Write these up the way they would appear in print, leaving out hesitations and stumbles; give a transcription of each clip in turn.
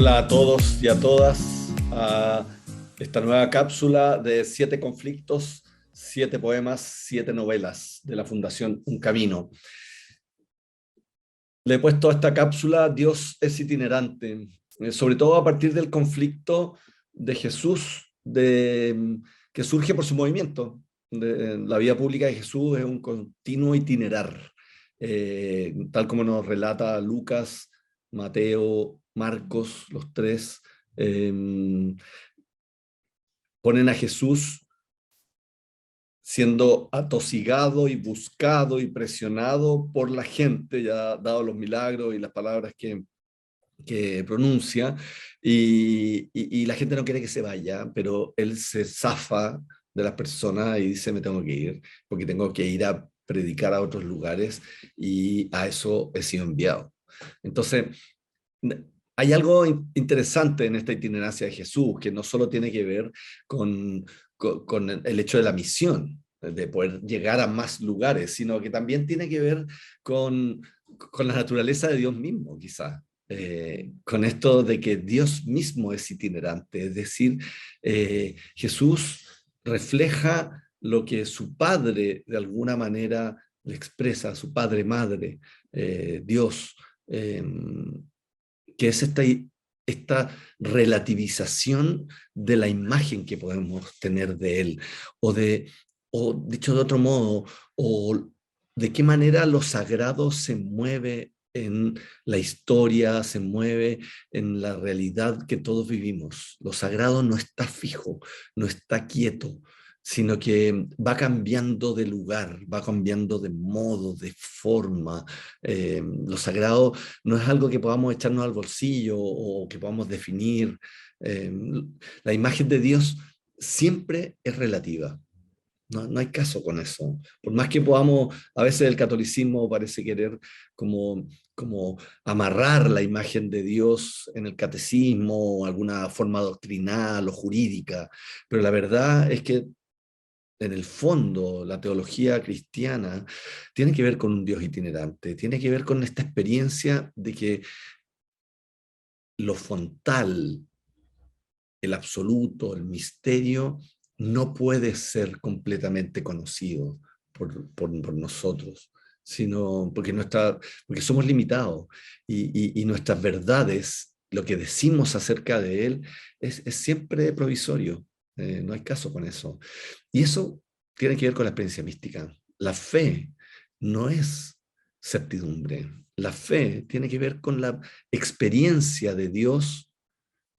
Hola a todos y a todas a esta nueva cápsula de 7 conflictos, 7 poemas, 7 novelas de la Fundación Un Camino. Le he puesto a esta cápsula Dios es itinerante, sobre todo a partir del conflicto de Jesús que surge por su movimiento. La vida pública de Jesús es un continuo itinerar, tal como nos relata Lucas, Mateo, Marcos, los tres. eh, Ponen a Jesús siendo atosigado y buscado y presionado por la gente, ya dado los milagros y las palabras que pronuncia, y la gente no quiere que se vaya, pero él se zafa de las personas y dice, me tengo que ir, porque tengo que ir a predicar a otros lugares, y a eso he sido enviado. Entonces, hay algo interesante en esta itinerancia de Jesús, que no solo tiene que ver con el hecho de la misión, de poder llegar a más lugares, sino que también tiene que ver con la naturaleza de Dios mismo, quizás. Con esto de que Dios mismo es itinerante, es decir, Jesús refleja lo que su Padre de alguna manera le expresa, su Padre Madre, Dios. Eh, que es esta relativización de la imagen que podemos tener de él, o dicho de otro modo, o de qué manera lo sagrado se mueve en la historia, se mueve en la realidad que todos vivimos. Lo sagrado no está fijo, no está quieto, sino que va cambiando de lugar, va cambiando de modo, de forma. Lo sagrado no es algo que podamos echarnos al bolsillo o que podamos definir. Eh, la imagen de Dios siempre es relativa. No hay caso con eso. Por más que podamos, a veces el catolicismo parece querer como amarrar la imagen de Dios en el catecismo o alguna forma doctrinal o jurídica, pero la verdad es que en el fondo, la teología cristiana tiene que ver con un Dios itinerante, tiene que ver con esta experiencia de que lo fontal, el absoluto, el misterio, no puede ser completamente conocido por nosotros, sino porque somos limitados y nuestras verdades, lo que decimos acerca de Él, es siempre provisorio. No hay caso con eso. Y eso tiene que ver con la experiencia mística. La fe no es certidumbre. La fe tiene que ver con la experiencia de Dios,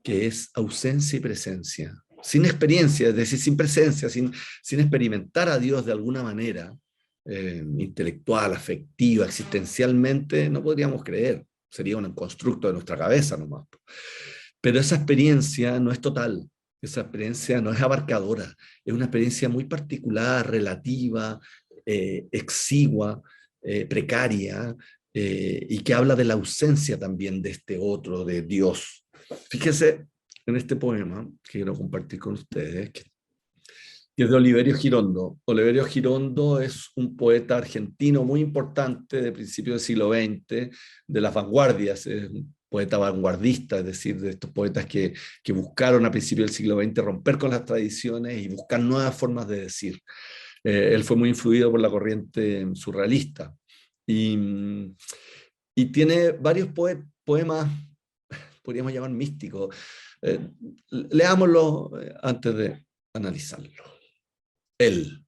que es ausencia y presencia. Sin experiencia, es decir, sin presencia, sin experimentar a Dios de alguna manera, intelectual, afectiva, existencialmente, no podríamos creer. Sería un constructo de nuestra cabeza nomás. Pero esa experiencia no es total, esa experiencia no es abarcadora, es una experiencia muy particular, relativa, exigua, precaria, y que habla de la ausencia también de este otro, de Dios. Fíjese en este poema que quiero compartir con ustedes, que es de Oliverio Girondo. Oliverio Girondo es un poeta argentino muy importante de principios del siglo XX, de las vanguardias, es un poeta vanguardista, es decir, de estos poetas que buscaron a principios del siglo XX romper con las tradiciones y buscar nuevas formas de decir. Él fue muy influido por la corriente surrealista y, y tiene varios poemas, podríamos llamar místicos. Leámoslo antes de analizarlo. Él,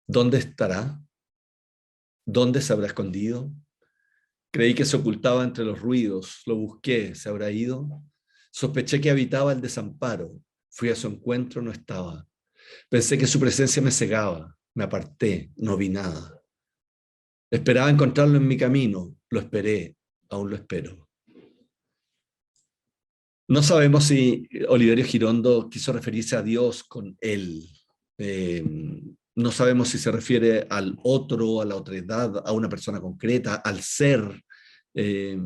¿dónde estará? ¿Dónde se habrá escondido? Creí que se ocultaba entre los ruidos, lo busqué, ¿se habrá ido? Sospeché que habitaba el desamparo, fui a su encuentro, no estaba. Pensé que su presencia me cegaba, me aparté, no vi nada. Esperaba encontrarlo en mi camino, lo esperé, aún lo espero. No sabemos si Oliverio Girondo quiso referirse a Dios con él. Eh, no sabemos si se refiere al otro, a la otredad, a una persona concreta, al ser. Eh,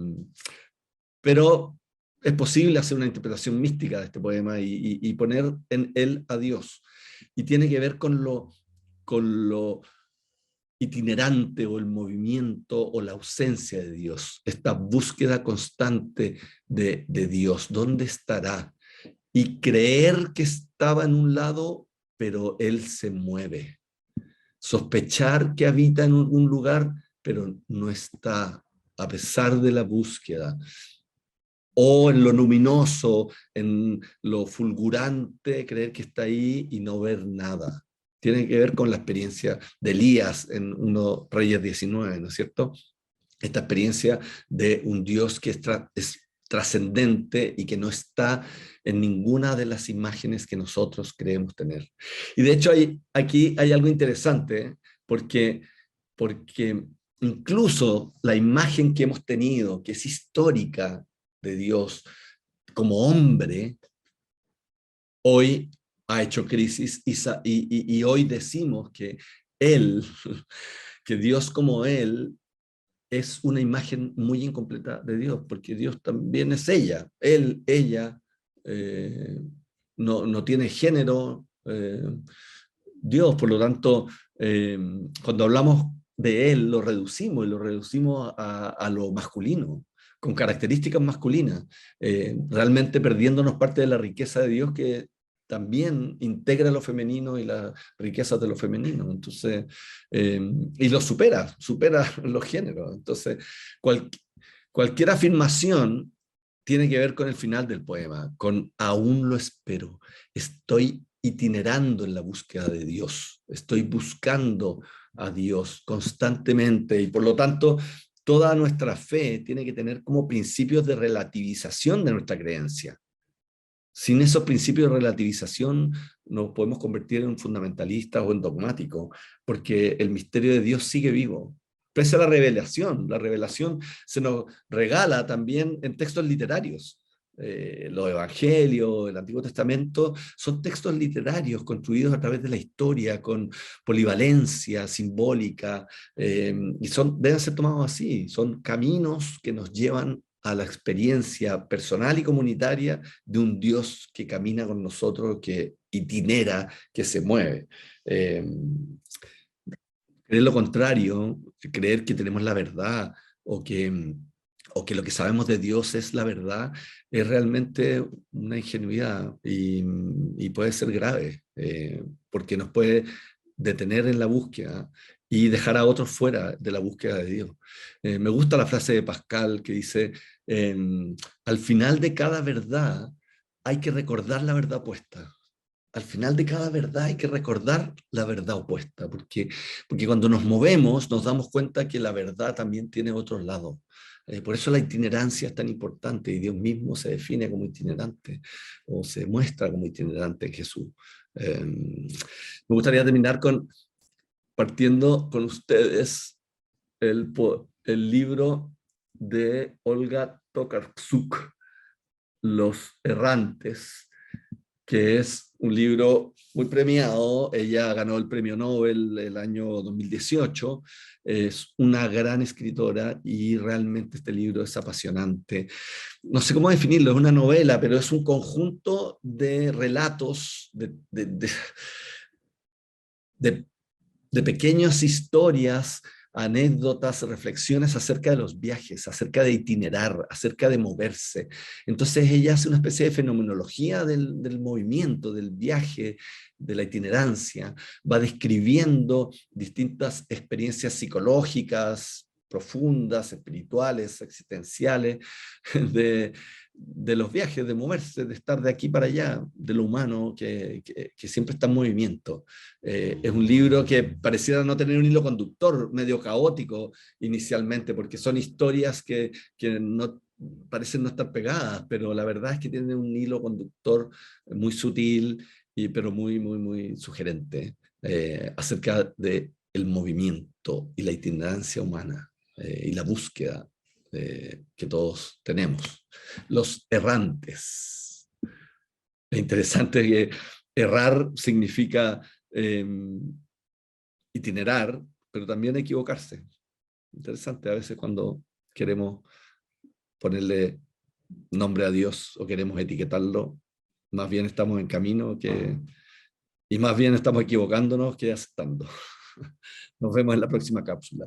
pero es posible hacer una interpretación mística de este poema y poner en él a Dios. Y tiene que ver con lo itinerante o el movimiento o la ausencia de Dios, esta búsqueda constante de Dios, ¿dónde estará? Y creer que estaba en un lado, pero Él se mueve. Sospechar que habita en un lugar, pero no está, a pesar de la búsqueda. O en lo luminoso, en lo fulgurante, creer que está ahí y no ver nada. Tiene que ver con la experiencia de Elías en 1 Reyes 19, ¿no es cierto? Esta experiencia de un Dios que es trascendente y que no está en ninguna de las imágenes que nosotros creemos tener. Y de hecho aquí hay algo interesante, ¿eh? Porque incluso la imagen que hemos tenido, que es histórica de Dios como hombre, hoy ha hecho crisis y hoy decimos que Él, que Dios como Él, es una imagen muy incompleta de Dios, porque Dios también es ella. Él, ella, eh, no tiene género. Dios, por lo tanto, cuando hablamos de Él, lo reducimos y lo reducimos a lo masculino, con características masculinas, realmente perdiéndonos parte de la riqueza de Dios que también integra lo femenino y las riquezas de lo femenino. Entonces, y lo supera los géneros. Entonces, cual, cualquier afirmación tiene que ver con el final del poema, con aún lo espero. Estoy itinerando en la búsqueda de Dios. Estoy buscando a Dios constantemente y por lo tanto toda nuestra fe tiene que tener como principios de relativización de nuestra creencia. Sin esos principios de relativización nos podemos convertir en fundamentalistas o en dogmáticos, porque el misterio de Dios sigue vivo. Pese a la revelación se nos regala también en textos literarios. Los evangelios, el Antiguo Testamento, son textos literarios construidos a través de la historia, con polivalencia simbólica, y deben ser tomados así, son caminos que nos llevan a la experiencia personal y comunitaria de un Dios que camina con nosotros, que itinera, que se mueve. Eh, Creer lo contrario, creer que tenemos la verdad o que lo que sabemos de Dios es la verdad, es realmente una ingenuidad y puede ser grave, porque nos puede detener en la búsqueda y dejar a otros fuera de la búsqueda de Dios. Me gusta la frase de Pascal que dice, al final de cada verdad hay que recordar la verdad opuesta. Al final de cada verdad hay que recordar la verdad opuesta, porque cuando nos movemos nos damos cuenta que la verdad también tiene otro lado. Por eso la itinerancia es tan importante y Dios mismo se define como itinerante o se muestra como itinerante en Jesús. Me gustaría terminar partiendo con ustedes el libro de Olga Tokarczuk, Los Errantes, que es un libro muy premiado. Ella ganó el premio Nobel el año 2018, es una gran escritora y realmente este libro es apasionante. No sé cómo definirlo, es una novela, pero es un conjunto de relatos, de de pequeñas historias, anécdotas, reflexiones acerca de los viajes, acerca de itinerar, acerca de moverse. Entonces ella hace una especie de fenomenología del movimiento, del viaje, de la itinerancia, va describiendo distintas experiencias psicológicas, profundas, espirituales, existenciales, de, de los viajes, de moverse, de estar de aquí para allá, de lo humano que siempre está en movimiento. Es un libro que pareciera no tener un hilo conductor, medio caótico inicialmente, porque son historias que no parecen no estar pegadas, pero la verdad es que tiene un hilo conductor muy sutil, pero muy, muy, muy sugerente, acerca de el movimiento y la itinerancia humana, y la búsqueda que todos tenemos. Los errantes. Es interesante que errar significa eh, itinerar, pero también equivocarse. Interesante a veces cuando queremos ponerle nombre a Dios o queremos etiquetarlo, más bien estamos en camino y más bien estamos equivocándonos que aceptando. Nos vemos en la próxima cápsula.